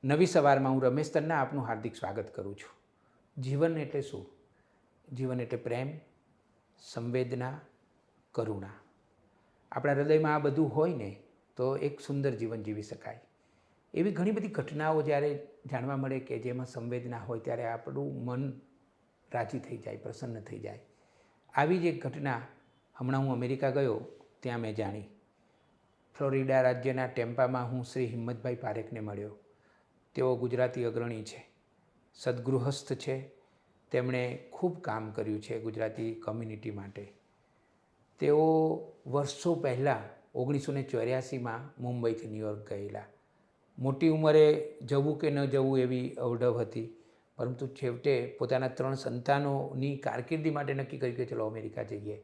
નવી સવારમાં હું રમેશ તન્ના આપનું હાર્દિક સ્વાગત કરું છું. જીવન એટલે શું? જીવન એટલે પ્રેમ, સંવેદના, કરુણા. આપણા હૃદયમાં આ બધું હોય ને તો એક સુંદર જીવન જીવી શકાય. એવી ઘણી બધી ઘટનાઓ જ્યારે જાણવા મળે કે જેમાં સંવેદના હોય ત્યારે આપણું મન રાજી થઈ જાય, પ્રસન્ન થઈ જાય. આવી જ એક ઘટના હમણાં હું અમેરિકા ગયો ત્યાં મેં જાણી. ફ્લોરિડા રાજ્યના ટેમ્પામાં હું શ્રી હિંમતભાઈ પારેખને મળ્યો. તેઓ ગુજરાતી અગ્રણી છે, સદગૃહસ્થ છે. તેમણે ખૂબ કામ કર્યું છે ગુજરાતી કમ્યુનિટી માટે. તેઓ વર્ષો પહેલાં 1984માં મુંબઈથી ન્યૂયોર્ક ગયેલા. મોટી ઉંમરે જવું કે ન જવું એવી અવઢવ હતી, પરંતુ છેવટે પોતાના 3 સંતાનોની કારકિર્દી માટે નક્કી કર્યું કે ચલો અમેરિકા જઈએ.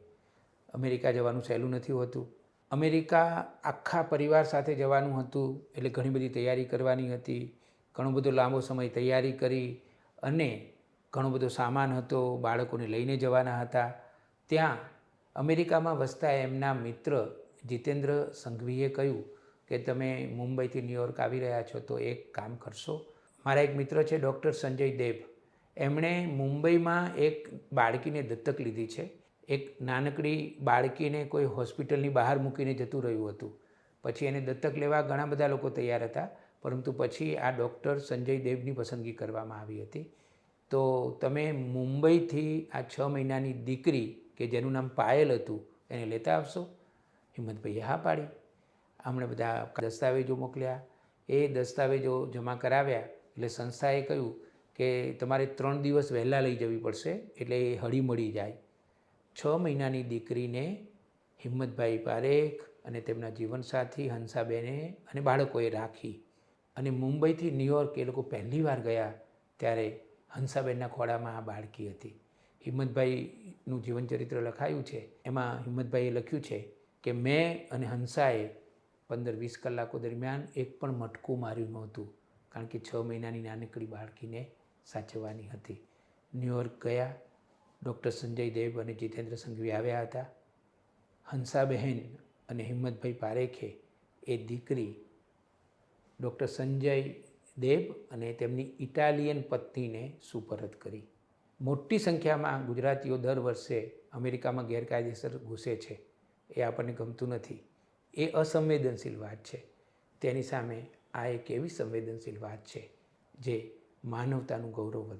અમેરિકા જવાનું સહેલું નથી હોતું. અમેરિકા આખા પરિવાર સાથે જવાનું હતું, એટલે ઘણી બધી તૈયારી કરવાની હતી. ઘણો બધો લાંબો સમય તૈયારી કરી અને ઘણો બધો સામાન હતો, બાળકોને લઈને જવાના હતા. ત્યાં અમેરિકામાં વસતા એમના મિત્ર જીતેન્દ્ર સંઘવીએ કહ્યું કે તમે મુંબઈથી ન્યૂયોર્ક આવી રહ્યા છો તો એક કામ કરશો. મારા એક મિત્ર છે ડૉક્ટર સંજય દેબ. એમણે મુંબઈમાં એક બાળકીને દત્તક લીધી છે. એક નાનકડી બાળકીને કોઈ હોસ્પિટલની બહાર મૂકીને જતું રહ્યું હતું. પછી એને દત્તક લેવા ઘણા બધા લોકો તૈયાર હતા, પરંતુ પછી આ ડૉક્ટર સંજય દેવની પસંદગી કરવામાં આવી હતી. તો તમે મુંબઈથી આ 6 મહિનાની દીકરી કે જેનું નામ પાયલ હતું એને લેતા આવશો? હિંમતભાઈએ હા પાડી. આમણે બધા દસ્તાવેજો મોકલ્યા. એ દસ્તાવેજો જમા કરાવ્યા એટલે સંસ્થાએ કહ્યું કે તમારે 3 દિવસ વહેલાં લઈ જવી પડશે, એટલે એ હળી મળી જાય. 6 મહિનાની દીકરીને હિંમતભાઈ પારેખ અને તેમના જીવનસાથી હંસાબેને અને બાળકોએ રાખી અને મુંબઈથી ન્યૂયોર્ક એ લોકો પહેલી વાર ગયા ત્યારે હંસાબેનના ખોળામાં આ બાળકી હતી. હિંમતભાઈનું જીવનચરિત્ર લખાયું છે. એમાં હિંમતભાઈએ લખ્યું છે કે મેં અને હંસાએ 15-20 કલાકો દરમિયાન એક પણ મટકું માર્યું નહોતું, કારણ કે 6 મહિનાની નાનકડી બાળકીને સાચવવાની હતી. ન્યૂયોર્ક ગયા. ડૉક્ટર સંજય દેવ અને જીતેન્દ્ર સંઘવી આવ્યા હતા. હંસાબહેન અને હિંમતભાઈ પારેખે એ દીકરી ડૉક્ટર સંજય દેવ અને તેમની ઇટાલિયન પત્નીને સુપરત કરી. મોટી સંખ્યામાં ગુજરાતીઓ દર વર્ષે અમેરિકામાં ગેરકાયદેસર ઘૂસે છે. એ આપણને ગમતું નથી. એ અસંવેદનશીલ વાત છે. તેની સામે આ એક એવી સંવેદનશીલ વાત છે જે માનવતાનું ગૌરવ